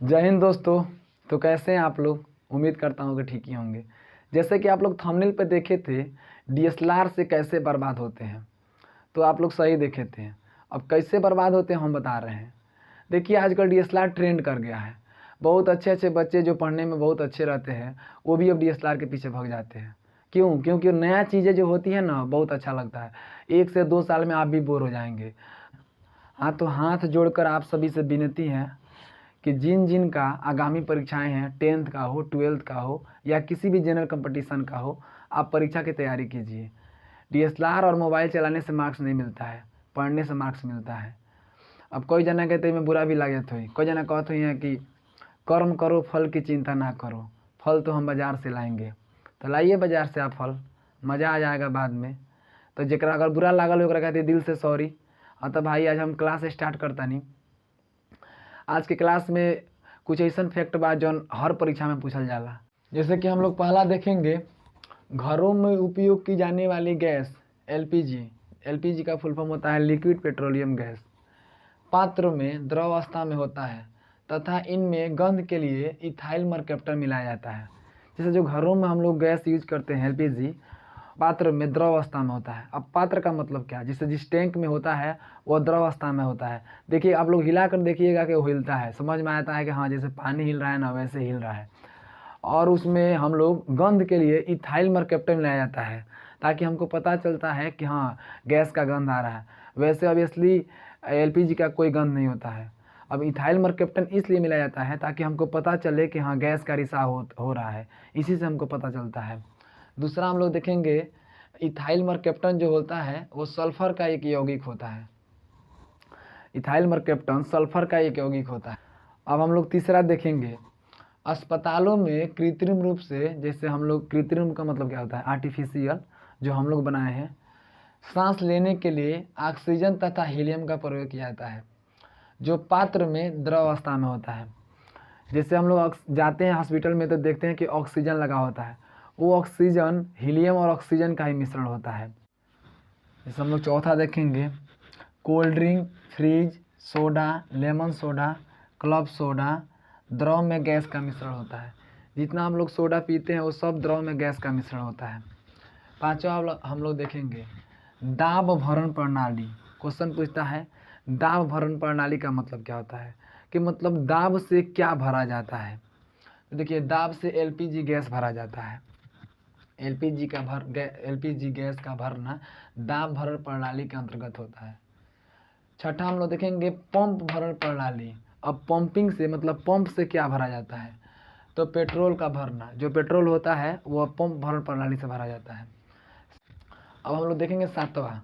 जय हिंद दोस्तों। तो कैसे हैं आप लोग? उम्मीद करता हूँ कि ठीक ही होंगे। जैसे कि आप लोग थंबनेल पे देखे थे, डीएसएलआर से कैसे बर्बाद होते हैं, तो आप लोग सही देखे थे। अब कैसे बर्बाद होते हैं हम बता रहे हैं। देखिए, आजकल डीएसएलआर ट्रेंड कर गया है। बहुत अच्छे अच्छे बच्चे जो पढ़ने में बहुत अच्छे रहते हैं वो भी अब डीएसएलआर के पीछे भाग जाते हैं। क्यों? क्योंकि नया चीज़ें जो होती है ना, बहुत अच्छा लगता है। 1 से 2 साल में आप भी बोर हो जाएंगे। हाँ, तो हाथ जोड़कर आप सभी से विनती है कि जिन जिन का आगामी परीक्षाएं हैं, 10th का हो, 12th का हो या किसी भी जनरल कंपटीशन का हो, आप परीक्षा की तैयारी कीजिए। डीएसएलआर और मोबाइल चलाने से मार्क्स नहीं मिलता है, पढ़ने से मार्क्स मिलता है। अब कोई जना कहते मैं बुरा भी लागत हुई, कोई जना कहते हैं कि कर्म करो फल की चिंता ना करो, फल तो हम बाज़ार से लाएंगे। तो लाइए बाज़ार से आप फल, मज़ा आ जाएगा बाद में। तो जरा अगर बुरा लागल हो कहते दिल से सॉरी। हाँ तो भाई, आज हम क्लास स्टार्ट करता नहीं। आज के क्लास में कुछ ऐसा फैक्ट बा जौन हर परीक्षा में पूछल जाला। जैसे कि हम लोग पहला देखेंगे, घरों में उपयोग की जाने वाली गैस एलपीजी। एलपीजी का फुल फॉर्म होता है लिक्विड पेट्रोलियम गैस। पात्र में द्रव अवस्था में होता है तथा इनमें गंध के लिए इथाइल मरकैप्टन मिलाया जाता है। जैसे जो घरों में हम लोग गैस यूज करते हैं एलपीजी, पात्र में द्रव अवस्था में होता है। अब पात्र का मतलब क्या? जिससे जिस टैंक में होता है वह द्रव अवस्था में होता है। देखिए, आप लोग हिला कर देखिएगा कि वो हिलता है, समझ में आता है कि हाँ जैसे पानी हिल रहा है ना, वैसे हिल रहा है। और उसमें हम लोग गंध के लिए इथाइल मरकैप्टन मिलाया जाता है ताकि हमको पता चलता है कि हाँ गैस का गंध आ रहा है। वैसे ऑब्वियसली एलपीजी का कोई गंध नहीं होता है। अब इथाइल मरकैप्टन इसलिए मिलाया जाता है ताकि हमको पता चले कि हाँ गैस का रिसाव हो रहा है, इसी से हमको पता चलता है। दूसरा हम लोग देखेंगे, इथाइल मरकैप्टन जो होता है वो सल्फर का एक यौगिक होता है। इथाइल मरकैप्टन सल्फर का एक यौगिक होता है। अब हम लोग तीसरा देखेंगे, अस्पतालों में कृत्रिम रूप से, जैसे हम लोग, कृत्रिम का मतलब क्या होता है? आर्टिफिशियल, जो हम लोग बनाए हैं, सांस लेने के लिए ऑक्सीजन तथा हीलियम का प्रयोग किया जाता है जो पात्र में द्रव अवस्था में होता है। जैसे हम लोग जाते हैं हॉस्पिटल में तो देखते हैं कि ऑक्सीजन लगा होता है, वो ऑक्सीजन हीलियम और ऑक्सीजन का ही मिश्रण होता है। जैसे हम लोग चौथा देखेंगे, cold drink, fridge, soda, lemon soda, club soda, द्रव में गैस का मिश्रण होता है। जितना हम लोग सोडा पीते हैं वो सब द्रव में गैस का मिश्रण होता है। पांचवा हम लोग देखेंगे, दाब भरण प्रणाली। क्वेश्चन पूछता है दाब भरण प्रणाली का मतलब क्या होता है, कि मतलब दाब से क्या भरा जाता है। तो देखिए, दाब से एलपीजी गैस भरा जाता है। एलपीजी गैस का भरना दाब भरण प्रणाली के अंतर्गत होता है। छठा हम लोग देखेंगे, पंप भरण प्रणाली। अब पंपिंग से मतलब पंप से क्या भरा जाता है, तो पेट्रोल का भरना, जो पेट्रोल होता है वह पंप भरण प्रणाली से भरा जाता है। अब हम लोग देखेंगे सातवां,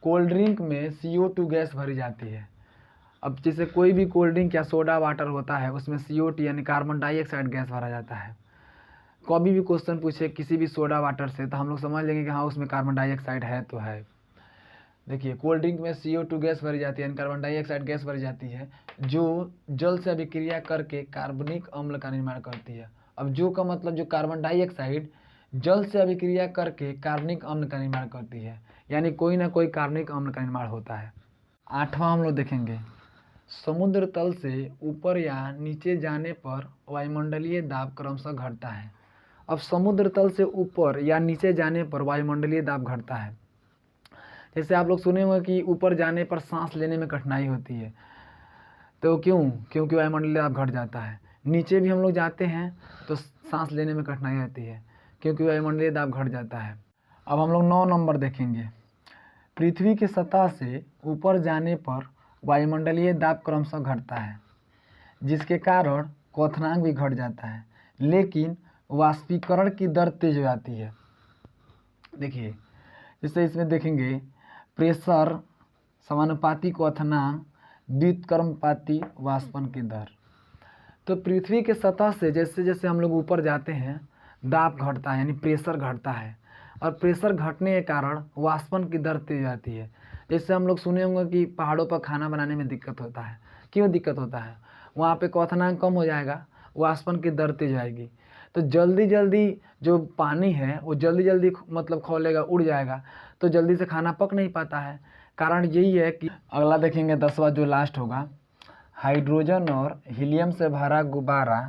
कोल्ड ड्रिंक में CO2 गैस भरी जाती है। अब जैसे कोई भी कोल्ड ड्रिंक या सोडा वाटर होता है उसमें CO2 यानी कार्बन डाइऑक्साइड गैस भरा जाता है। कभी भी क्वेश्चन पूछे किसी भी सोडा वाटर से तो हम लोग समझ लेंगे कि हाँ उसमें कार्बन डाइऑक्साइड है तो है। देखिए, कोल्ड ड्रिंक में CO2 गैस भरी जाती है यानी कार्बन डाइऑक्साइड गैस भरी जाती है जो जल से अभिक्रिया करके कार्बनिक अम्ल का निर्माण करती है। अब जो का मतलब जो कार्बन डाइऑक्साइड जल से अभिक्रिया करके कार्बनिक अम्ल का निर्माण करती है, यानी कोई ना कोई कार्बनिक अम्ल का निर्माण होता है। आठवां हम लोग देखेंगे, समुद्र तल से ऊपर या नीचे जाने पर वायुमंडलीय दाब क्रमशः घटता है। अब समुद्र तल से ऊपर या नीचे जाने पर वायुमंडलीय दाब घटता है। जैसे आप लोग सुने होंगे कि ऊपर जाने पर सांस लेने में कठिनाई होती है, तो क्यों? क्योंकि वायुमंडलीय दाब घट जाता है। नीचे भी हम लोग जाते हैं तो सांस लेने में कठिनाई होती है क्योंकि वायुमंडलीय दाब घट जाता है। अब हम लोग 9 नंबर देखेंगे, पृथ्वी की सतह से ऊपर जाने पर वायुमंडलीय दाब क्रमशः घटता है जिसके कारण क्वथनांक भी घट जाता है, लेकिन वाष्पीकरण की दर तेज हो जाती है। देखिए, जैसे इसमें देखेंगे, प्रेशर समानुपाती क्वथनांक व्युत्क्रमपाती वाष्पन की दर। तो पृथ्वी के सतह से जैसे जैसे हम लोग ऊपर जाते हैं दाब घटता है यानी प्रेशर घटता है, और प्रेशर घटने के कारण वाष्पन की दर तेज आती है। जैसे हम लोग सुने होंगे कि पहाड़ों पर खाना बनाने में दिक्कत होता है। क्यों दिक्कत होता है? वहाँ पे क्वथनांक कम हो जाएगा, वाष्पन की दर तेज आएगी, तो जल्दी जल्दी जो पानी है वो जल्दी जल्दी मतलब खौलेगा, उड़ जाएगा, तो जल्दी से खाना पक नहीं पाता है। कारण यही है कि अगला देखेंगे 10वां जो लास्ट होगा, हाइड्रोजन और हीलियम से भरा गुब्बारा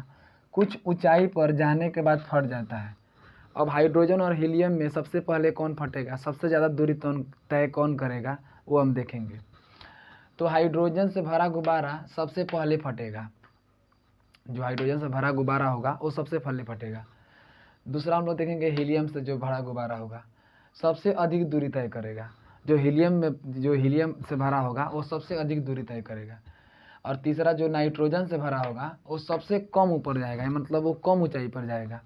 कुछ ऊंचाई पर जाने के बाद फट जाता है। अब हाइड्रोजन और हीलियम में सबसे पहले कौन फटेगा, सबसे ज़्यादा दूरी तय कौन करेगा, वो हम देखेंगे। तो हाइड्रोजन से भरा गुब्बारा सबसे पहले फटेगा, जो हाइड्रोजन से भरा गुब्बारा होगा वो सबसे पहले फटेगा। दूसरा हम लोग देखेंगे हीलियम से जो भरा गुब्बारा होगा सबसे अधिक दूरी तय करेगा, जो हीलियम से भरा होगा वो सबसे अधिक दूरी तय करेगा। और तीसरा जो नाइट्रोजन से भरा होगा वो सबसे कम ऊपर जाएगा, मतलब वो कम ऊंचाई पर जाएगा।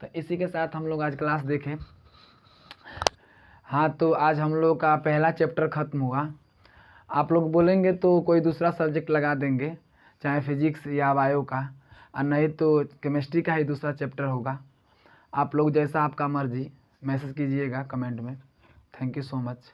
तो इसी के साथ हम लोग आज क्लास देखें। हाँ, तो आज हम लोग का पहला चैप्टर ख़त्म हुआ। आप लोग बोलेंगे तो कोई दूसरा सब्जेक्ट लगा देंगे, चाहे फिजिक्स या बायो का, और नहीं तो केमिस्ट्री का ही दूसरा चैप्टर होगा। आप लोग जैसा आपका मर्जी मैसेज कीजिएगा कमेंट में। Thank you so much.